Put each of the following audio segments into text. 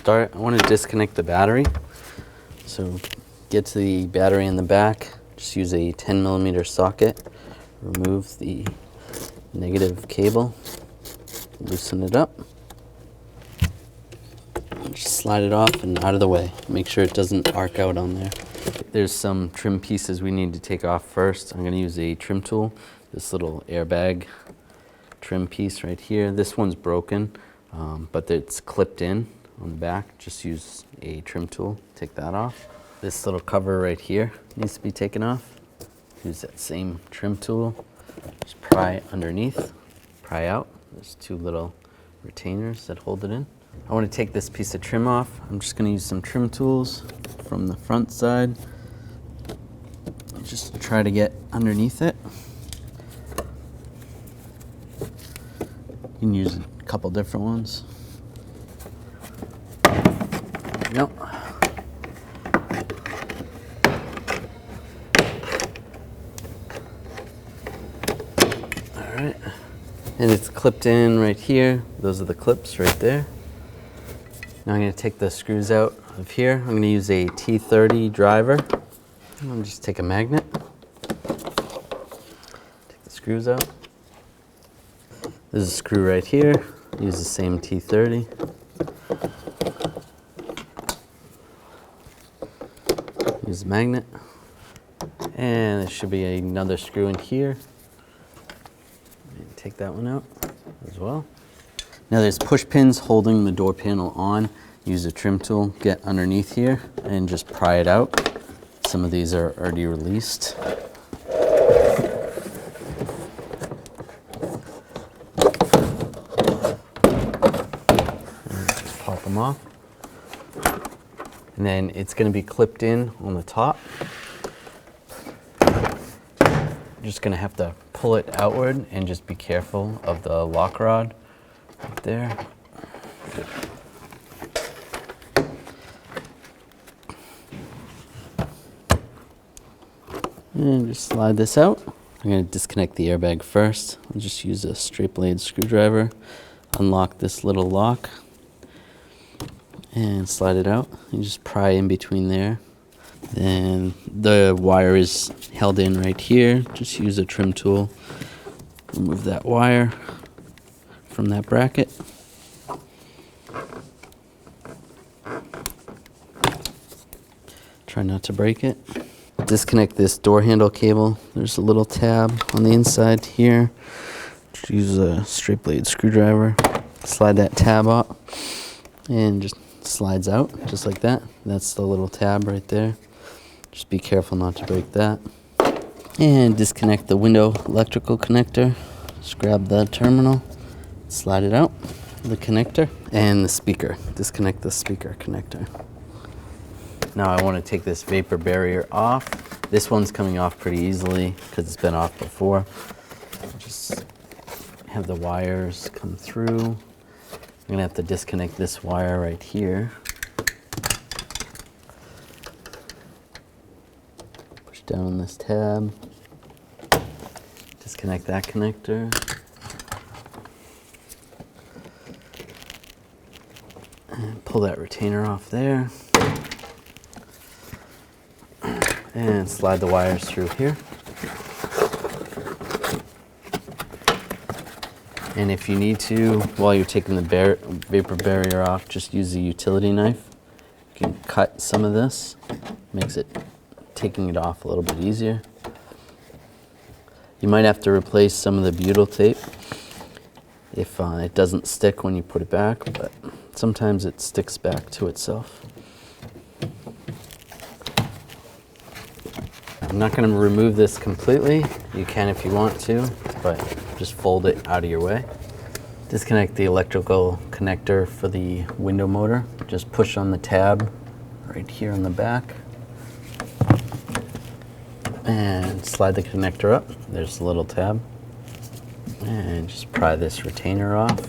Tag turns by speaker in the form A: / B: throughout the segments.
A: start, I want to disconnect the battery. So get to the battery in the back, just use a 10mm socket, remove the negative cable, loosen it up, just slide it off and out of the way. Make sure it doesn't arc out on there. There's some trim pieces we need to take off first. I'm going to use a trim tool, this little airbag trim piece right here. This one's broken, but it's clipped in on the back. Just use a trim tool, take that off. This little cover right here needs to be taken off. Use that same trim tool, just pry underneath, pry out. There's two little retainers that hold it in. I want to take this piece of trim off. I'm just going to use some trim tools from the front side. Just try to get underneath it. You can use a couple different ones. Nope. Alright. And it's clipped in right here. Those are the clips right there. Now I'm going to take the screws out of here. I'm going to use a T30 driver. I'll just take a magnet. Take the screws out. There's a screw right here. Use the same T30. Use the magnet. And there should be another screw in here. And take that one out as well. Now there's push pins holding the door panel on. Use a trim tool, get underneath here, and just pry it out. Some of these are already released. Just pop them off. And then it's going to be clipped in on the top. You're just going to have to pull it outward and just be careful of the lock rod right there. And just slide this out. I'm going to disconnect the airbag first. I'll just use a straight blade screwdriver, unlock this little lock, and slide it out. You just pry in between there. Then the wire is held in right here. Just use a trim tool. Remove that wire from that bracket. Try not to break it. Disconnect this door handle cable. There's a little tab on the inside here. Just use a straight blade screwdriver. Slide that tab up and just slides out just like that. That's the little tab right there. Just be careful not to break that. And disconnect the window electrical connector. Just grab the terminal, slide it out, the connector, and the speaker. Disconnect the speaker connector. Now I want to take this vapor barrier off. This one's coming off pretty easily because it's been off before. Just have the wires come through. I'm going to have to disconnect this wire right here. Push down on this tab. Disconnect that connector. And pull that retainer off there. And slide the wires through here. And if you need to, while you're taking the vapor barrier off, just use a utility knife. You can cut some of this. Makes it taking it off a little bit easier. You might have to replace some of the butyl tape if it doesn't stick when you put it back, but sometimes it sticks back to itself. I'm not going to remove this completely. You can if you want to, but just fold it out of your way. Disconnect the electrical connector for the window motor. Just push on the tab right here on the back. And slide the connector up. There's the little tab. And just pry this retainer off.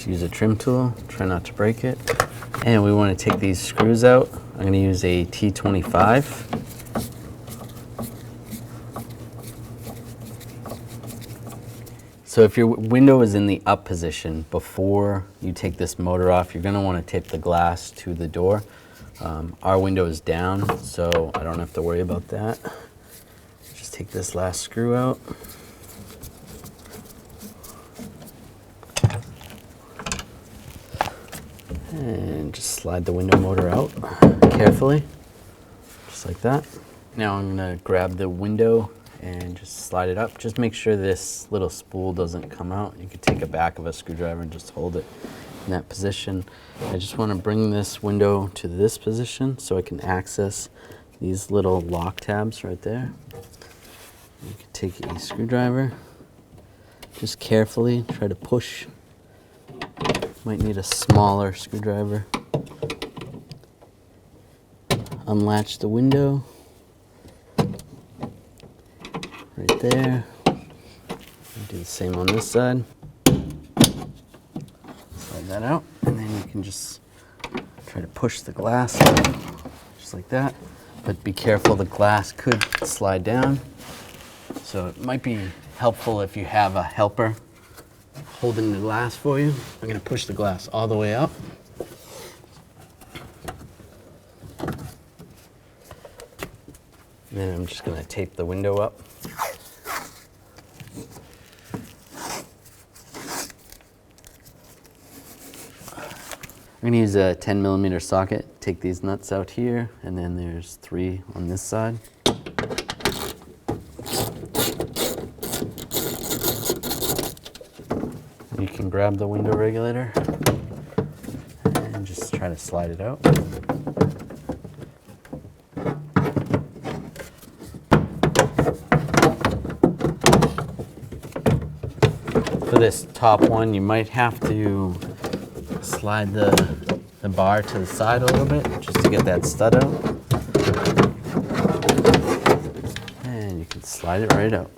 A: Use a trim tool, try not to break it. And we want to take these screws out. I'm going to use a T25. So if your window is in the up position, before you take this motor off, you're going to want to tape the glass to the door. Our window is down, so I don't have to worry about that. Just take this last screw out. And just slide the window motor out carefully, just like that. Now I'm going to grab the window and just slide it up. Just make sure this little spool doesn't come out. You could take a back of a screwdriver and just hold it in that position. I just want to bring this window to this position so I can access these little lock tabs right there. You can take a screwdriver, just carefully try to push. Might need a smaller screwdriver. Unlatch the window. Right there. Do the same on this side. Slide that out, and then you can just try to push the glass out, just like that. But be careful, the glass could slide down. So it might be helpful if you have a helper holding the glass for you. I'm going to push the glass all the way up. And then I'm just going to tape the window up. I'm going to use a 10mm socket. Take these nuts out here, and then there's 3 on this side. You can grab the window regulator and just try to slide it out. For this top one, you might have to slide the bar to the side a little bit just to get that stud out. And you can slide it right out.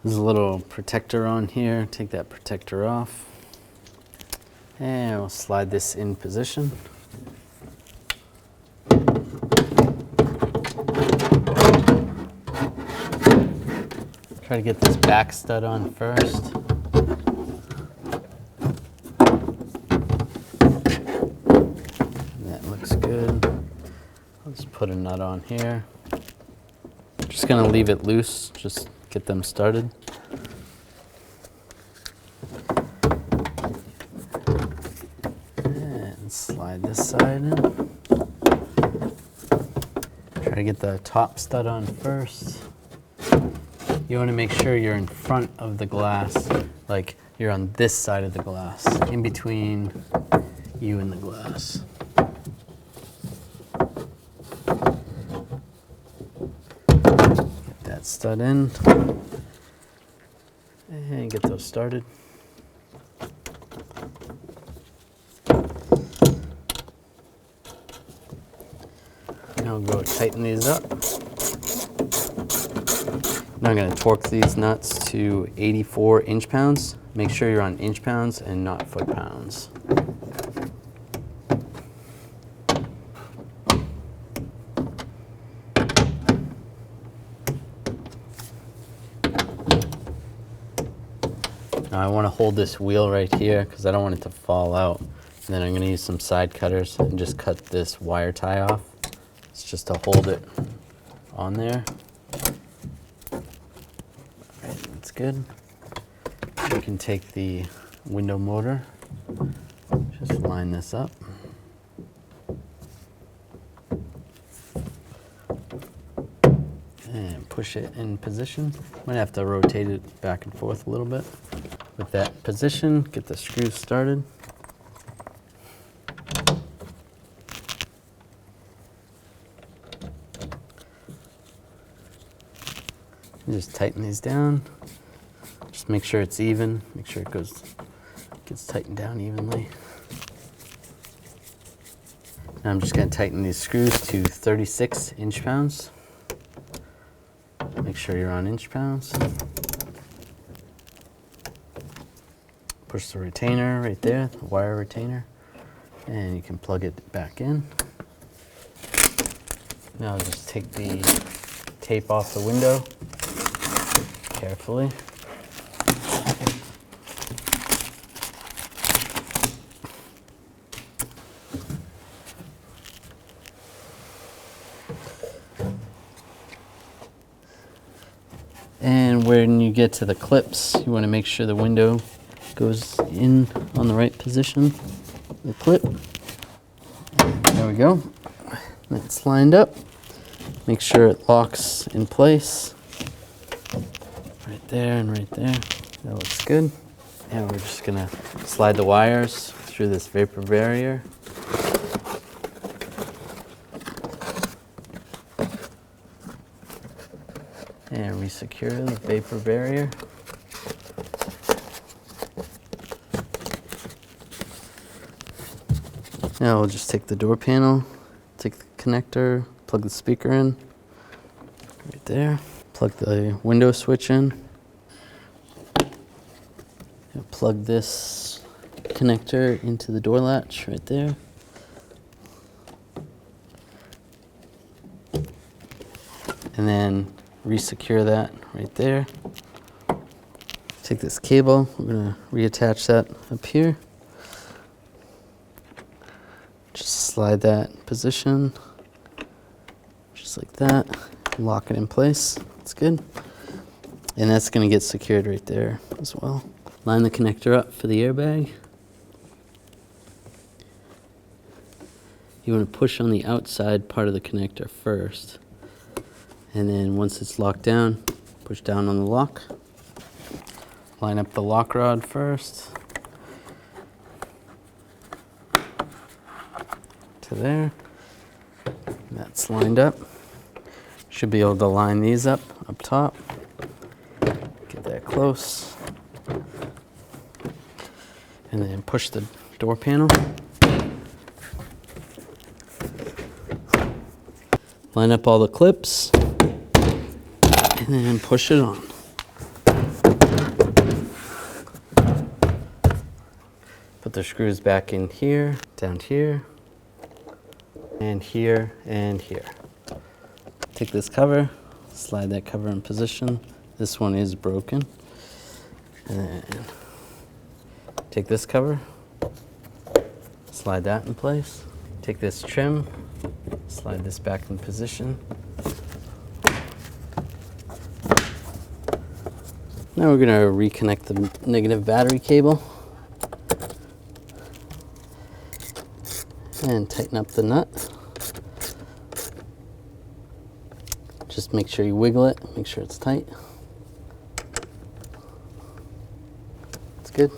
A: There's a little protector on here. Take that protector off. And we'll slide this in position. Try to get this back stud on first. That looks good. I'll just put a nut on here. Just gonna leave it loose, just get them started. And slide this side in. Try to get the top stud on first. You want to make sure you're in front of the glass, like you're on this side of the glass, in between you and the glass. Get that stud in, and get those started. Now go tighten these up. Now I'm going to torque these nuts to 84 inch-pounds. Make sure you're on inch-pounds and not foot-pounds. Now I want to hold this wheel right here because I don't want it to fall out. And then I'm going to use some side cutters and just cut this wire tie off. It's just to hold it on there. That's good. You can take the window motor, just line this up. And push it in position. Might have to rotate it back and forth a little bit. With that position, get the screws started. Just tighten these down. Just make sure it's even. Make sure it gets tightened down evenly. Now I'm just going to tighten these screws to 36 inch-pounds. Make sure you're on inch-pounds. Push the retainer right there, the wire retainer, and you can plug it back in. Now just take the tape off the window carefully. when you get to the clips, you want to make sure the window goes in on the right position. The clip. There we go. It's lined up. Make sure it locks in place. Right there and right there. That looks good. And we're just gonna slide the wires through this vapor barrier. And resecure the vapor barrier. Now we'll just take the door panel, take the connector, plug the speaker in, right there. Plug the window switch in. And plug this connector into the door latch right there. And then resecure that right there. Take this cable, we're gonna reattach that up here. Just slide that in position, just like that. Lock it in place, that's good. And that's gonna get secured right there as well. Line the connector up for the airbag. You wanna push on the outside part of the connector first. And then once it's locked down, push down on the lock. Line up the lock rod first. To there. That's lined up. Should be able to line these up top. Get that close. And then push the door panel. Line up all the clips. And then push it on. Put the screws back in here, down here, and here, and here. Take this cover, slide that cover in position. This one is broken. And then take this cover, slide that in place. Take this trim, slide this back in position. Now we're gonna reconnect the negative battery cable. And tighten up the nut. Just make sure you wiggle it, make sure it's tight. It's good.